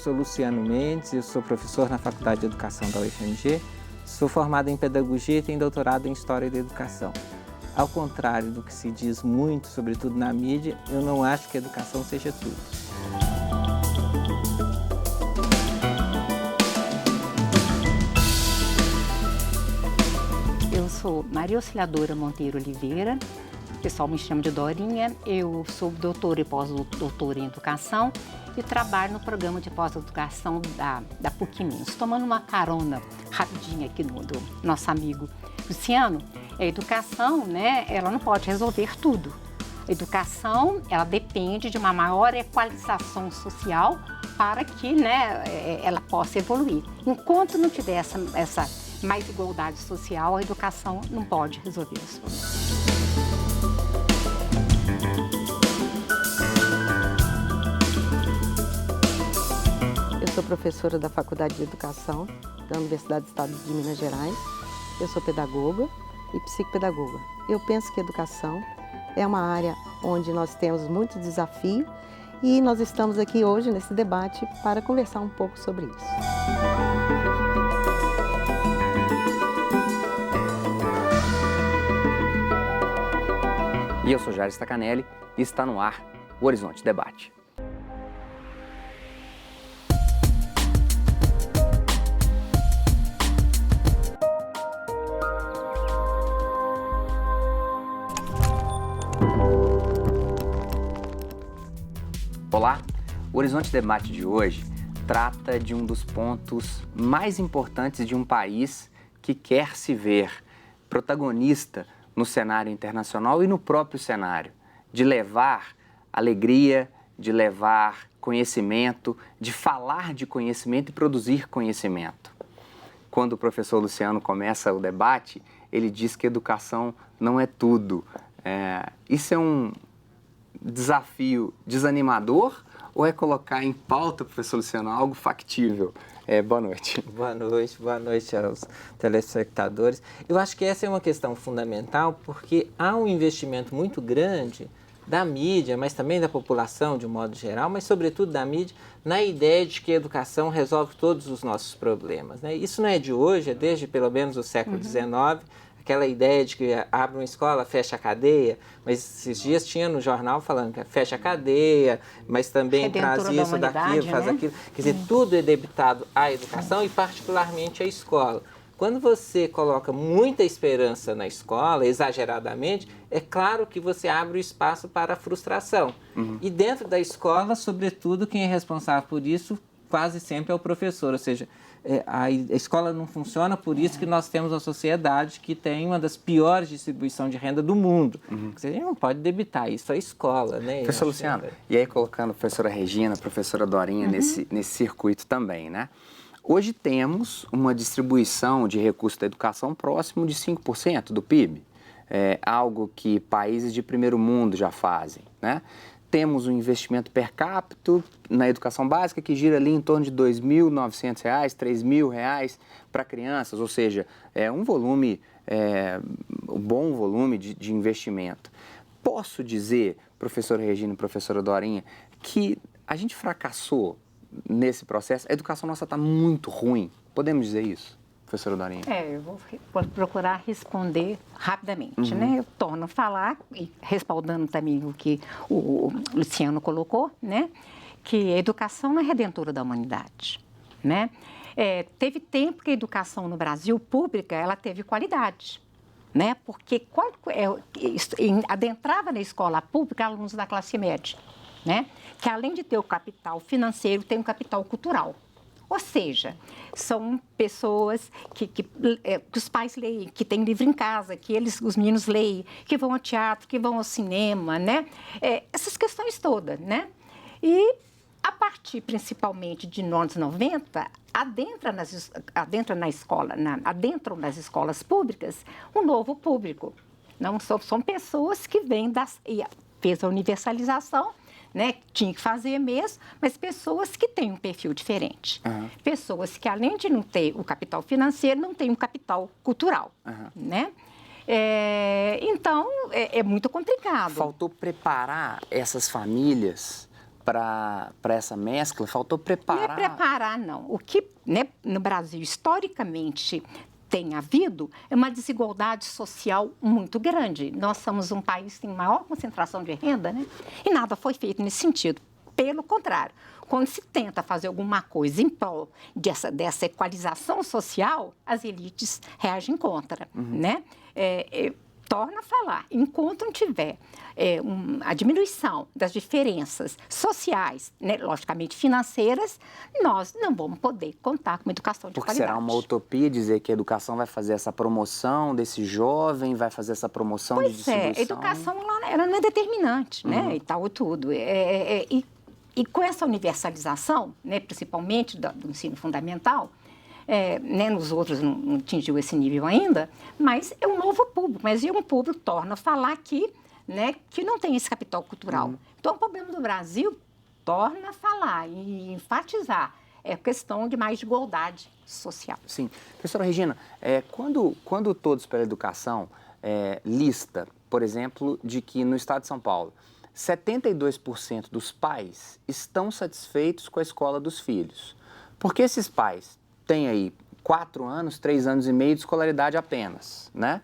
professor Luciano Mendes, eu sou professor na Faculdade de Educação da UFMG, sou formado em Pedagogia e tenho doutorado em História da Educação. Ao contrário do que se diz muito, sobretudo na mídia, eu não acho que a educação seja tudo. Eu sou Maria Auxiliadora Monteiro Oliveira, o pessoal me chama de Dorinha. Eu sou doutora e pós-doutora em Educação e trabalho no programa de pós-educação da PUC-Minas. Tomando uma carona rapidinha aqui do nosso amigo Luciano, a educação, né, ela não pode resolver tudo. A educação, ela depende de uma maior equalização social para que, né, ela possa evoluir. Enquanto não tiver essa mais igualdade social, a educação não pode resolver isso. Eu sou professora da Faculdade de Educação da Universidade do Estado de Minas Gerais. Eu sou pedagoga e psicopedagoga. Eu penso que a educação é uma área onde nós temos muito desafio e nós estamos aqui hoje nesse debate para conversar um pouco sobre isso. E eu sou Jair Stacanelli e está no ar o Horizonte Debate. Olá, o Horizonte Debate de hoje trata de um dos pontos mais importantes de um país que quer se ver protagonista no cenário internacional e no próprio cenário, de levar alegria, de levar conhecimento, de falar de conhecimento e produzir conhecimento. Quando o professor Luciano começa o debate, ele diz que educação não é tudo. Isso é um desafio desanimador ou é colocar em pauta, professor Luciano, algo factível? Boa noite. Boa noite aos telespectadores. Eu acho que essa é uma questão fundamental porque há um investimento muito grande da mídia, mas também da população de um modo geral, mas sobretudo da mídia, na ideia de que a educação resolve todos os nossos problemas, né? Isso não é de hoje, é desde pelo menos o século XIX, aquela ideia de que abre uma escola, fecha a cadeia, mas esses dias tinha no jornal falando que fecha a cadeia, mas também traz isso, daquilo, faz aquilo. Quer dizer, tudo é debitado à educação e particularmente à escola. Quando você coloca muita esperança na escola, exageradamente, é claro que você abre o espaço para a frustração. E dentro da escola, sobretudo, quem é responsável por isso quase sempre é o professor, ou seja, a escola não funciona, por isso que nós temos uma sociedade que tem uma das piores distribuições de renda do mundo. A gente não pode debitar isso à escola, né? Professor Luciano, e aí colocando a professora Regina, a professora Dorinha nesse circuito também, né? Hoje temos uma distribuição de recursos da educação próximo de 5% do PIB, algo que países de primeiro mundo já fazem, né? Temos um investimento per capita na educação básica que gira ali em torno de R$ 2.900, R$ 3.000 para crianças, ou seja, é um volume, um bom volume de investimento. Posso dizer, professora Regina e professora Dorinha, que a gente fracassou nesse processo? A educação nossa está muito ruim, podemos dizer isso? Professora Dorinha. Eu vou procurar responder rapidamente, né? Eu torno a falar, e respaldando também o que o Luciano colocou, né? Que a educação não é redentora da humanidade, né? Teve tempo que a educação no Brasil pública, ela teve qualidade, né? Porque adentrava na escola pública alunos da classe média, né? Que além de ter o capital financeiro, tem o capital cultural. Ou seja, são pessoas que os pais leem, que têm livro em casa, que os meninos leem, que vão ao teatro, que vão ao cinema, né? Essas questões todas, né? E a partir principalmente de anos 90, adentram nas escolas públicas um novo público. Não são pessoas que vêm fez a universalização, né? Tinha que fazer mesmo, mas pessoas que têm um perfil diferente. Pessoas que, além de não ter o capital financeiro, não têm um capital cultural, né? Então, é muito complicado. Faltou preparar essas famílias para essa mescla? Faltou Não é preparar? preparar, não. O que, né, no Brasil, historicamente, tem havido é uma desigualdade social muito grande. Nós somos um país que tem maior concentração de renda, né? E nada foi feito nesse sentido. Pelo contrário, quando se tenta fazer alguma coisa em prol dessa equalização social, as elites reagem contra, né? Torna a falar, enquanto não tiver a diminuição das diferenças sociais, né, logicamente financeiras, nós não vamos poder contar com uma educação de Porque qualidade. será uma utopia dizer que a educação vai fazer essa promoção desse jovem, vai fazer essa promoção de distribuição? A educação ela não é determinante, né, e tal e tudo. E com essa universalização, né, principalmente do ensino fundamental, né, nos outros não atingiu esse nível ainda, mas é um novo público. Mas um público torna a falar que não tem esse capital cultural. Então, o problema do Brasil torna a falar e enfatizar a questão de mais igualdade social. Sim. Professora Regina, quando Todos pela Educação lista, por exemplo, de que no estado de São Paulo, 72% dos pais estão satisfeitos com a escola dos filhos. Porque esses pais têm aí 4 anos, 3 anos e meio de escolaridade apenas, né?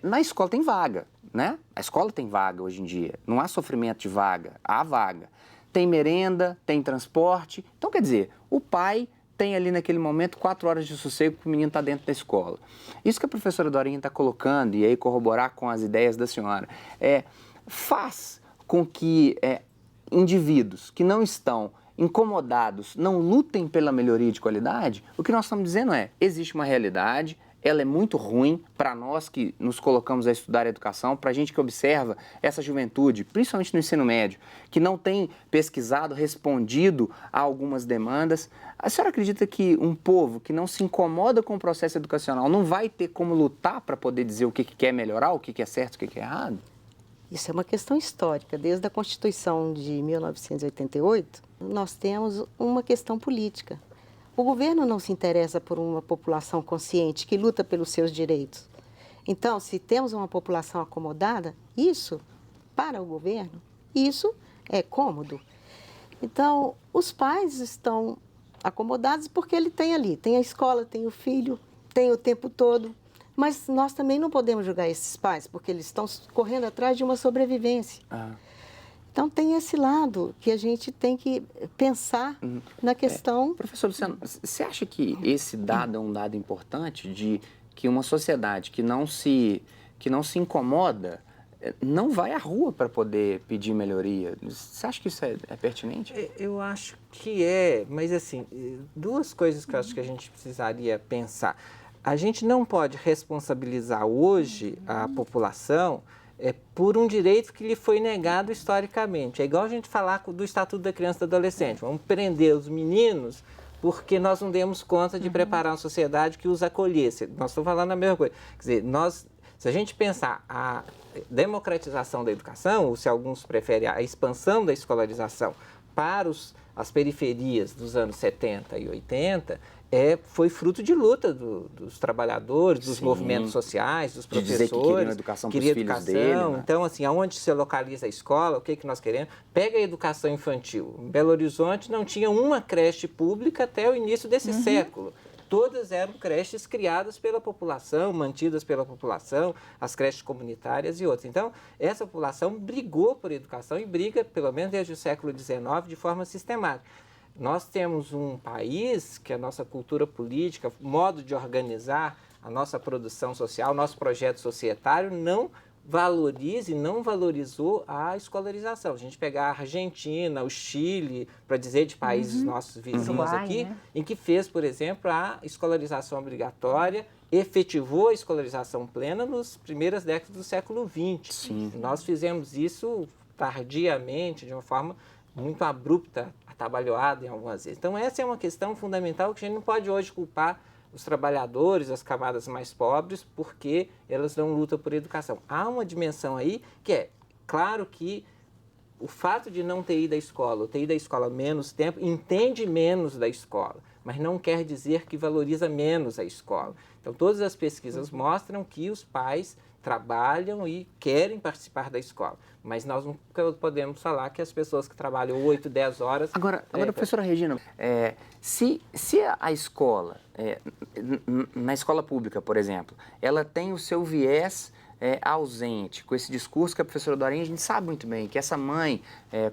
Na escola tem vaga, né? A escola tem vaga hoje em dia. Não há sofrimento de vaga, há vaga. Tem merenda, tem transporte. Então, quer dizer, o pai tem ali naquele momento 4 horas de sossego para o menino estar dentro da escola. Isso que a professora Dorinha está colocando, e aí corroborar com as ideias da senhora, faz com que indivíduos que não estão incomodados não lutem pela melhoria de qualidade. O que nós estamos dizendo existe uma realidade, ela é muito ruim para nós que nos colocamos a estudar a educação, para a gente que observa essa juventude, principalmente no ensino médio, que não tem pesquisado, respondido a algumas demandas. A senhora acredita que um povo que não se incomoda com o processo educacional não vai ter como lutar para poder dizer o que quer melhorar, o que é certo, o que é errado? Isso é uma questão histórica. Desde a Constituição de 1988, nós temos uma questão política. O governo não se interessa por uma população consciente que luta pelos seus direitos. Então, se temos uma população acomodada, isso, para o governo, isso é cômodo. Então, os pais estão acomodados porque ele tem ali, tem a escola, tem o filho, tem o tempo todo. Mas nós também não podemos julgar esses pais, porque eles estão correndo atrás de uma sobrevivência. Então, tem esse lado que a gente tem que pensar na questão... Professor Luciano, você acha que esse dado é um dado importante de que uma sociedade que não se incomoda não vai à rua para poder pedir melhoria? Você acha que isso é pertinente? Eu acho que mas assim, 2 coisas que eu acho que a gente precisaria pensar. A gente não pode responsabilizar hoje a população por um direito que lhe foi negado historicamente. É igual a gente falar do Estatuto da Criança e do Adolescente. Vamos prender os meninos porque nós não demos conta de preparar uma sociedade que os acolhesse. Nós estamos falando a mesma coisa. Quer dizer, se a gente pensar a democratização da educação, ou se alguns preferem a expansão da escolarização para as periferias dos anos 70 e 80, foi fruto de luta dos trabalhadores, dos movimentos sociais, dos professores. De dizer que queriam educação para os filhos dele. Né? Então, assim, aonde se localiza a escola, o que nós queremos? Pega a educação infantil. Em Belo Horizonte não tinha uma creche pública até o início desse século. Todas eram creches criadas pela população, mantidas pela população, as creches comunitárias e outras. Então, essa população brigou por educação e briga, pelo menos desde o século XIX, de forma sistemática. Nós temos um país que a nossa cultura política, modo de organizar a nossa produção social, nosso projeto societário não valoriza e não valorizou a escolarização. A gente pegar a Argentina, o Chile, para dizer de países nossos vizinhos aqui, em que fez, por exemplo, a escolarização obrigatória, efetivou a escolarização plena nas primeiras décadas do século XX. Sim. Nós fizemos isso tardiamente, de uma forma muito abrupta, atabalhoada em algumas vezes. Então, essa é uma questão fundamental que a gente não pode hoje culpar os trabalhadores, as camadas mais pobres, porque elas não lutam por educação. Há uma dimensão aí que claro que o fato de não ter ido à escola, ou ter ido à escola menos tempo, entende menos da escola. mas não quer dizer que valoriza menos a escola. Então, todas as pesquisas mostram que os pais trabalham e querem participar da escola, mas nós nunca podemos falar que as pessoas que trabalham 8, 10 horas... Agora professora Regina, se a escola, na escola pública, por exemplo, ela tem o seu viés ausente, com esse discurso que a professora Dorinha, a gente sabe muito bem que essa mãe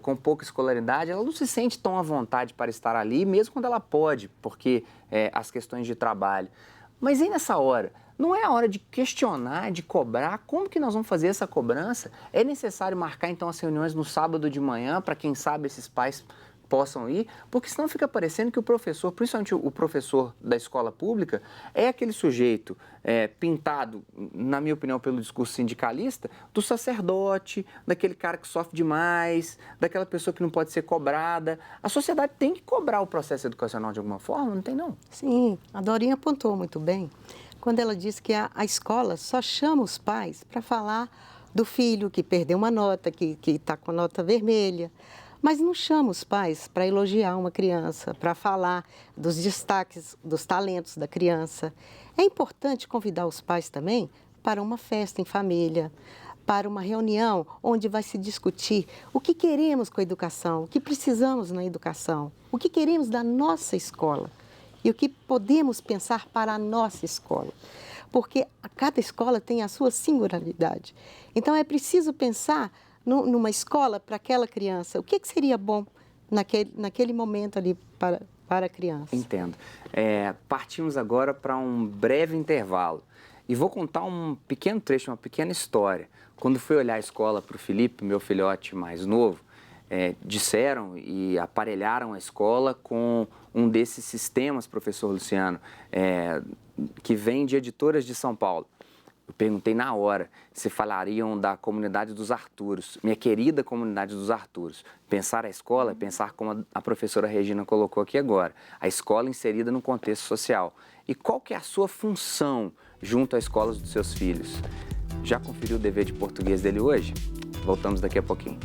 com pouca escolaridade, ela não se sente tão à vontade para estar ali, mesmo quando ela pode, porque as questões de trabalho. Mas aí nessa hora, não é a hora de questionar, de cobrar? Como que nós vamos fazer essa cobrança? É necessário marcar então as reuniões no sábado de manhã para quem sabe esses pais possam ir? Porque senão fica parecendo que o professor, principalmente o professor da escola pública, é aquele sujeito pintado, na minha opinião, pelo discurso sindicalista, do sacerdote, daquele cara que sofre demais, daquela pessoa que não pode ser cobrada. A sociedade tem que cobrar o processo educacional de alguma forma, não tem não? Sim, a Dorinha apontou muito bem quando ela disse que a escola só chama os pais para falar do filho que perdeu uma nota, que está com nota vermelha. Mas não chama os pais para elogiar uma criança, para falar dos destaques, dos talentos da criança. É importante convidar os pais também para uma festa em família, para uma reunião onde vai se discutir o que queremos com a educação, o que precisamos na educação, o que queremos da nossa escola e o que podemos pensar para a nossa escola. Porque cada escola tem a sua singularidade. Então, é preciso pensar numa escola para aquela criança. O que seria bom naquele momento ali para a criança? Entendo. Partimos agora para um breve intervalo. E vou contar um pequeno trecho, uma pequena história. Quando fui olhar a escola para o Felipe, meu filhote mais novo, disseram e aparelharam a escola com um desses sistemas, professor Luciano, que vem de editoras de São Paulo. Eu perguntei na hora se falariam da comunidade dos Arturos, minha querida comunidade dos Arturos. Pensar a escola é pensar como a professora Regina colocou aqui agora, a escola inserida no contexto social. E qual que é a sua função junto às escolas dos seus filhos? Já conferiu o dever de português dele hoje? Voltamos daqui a pouquinho.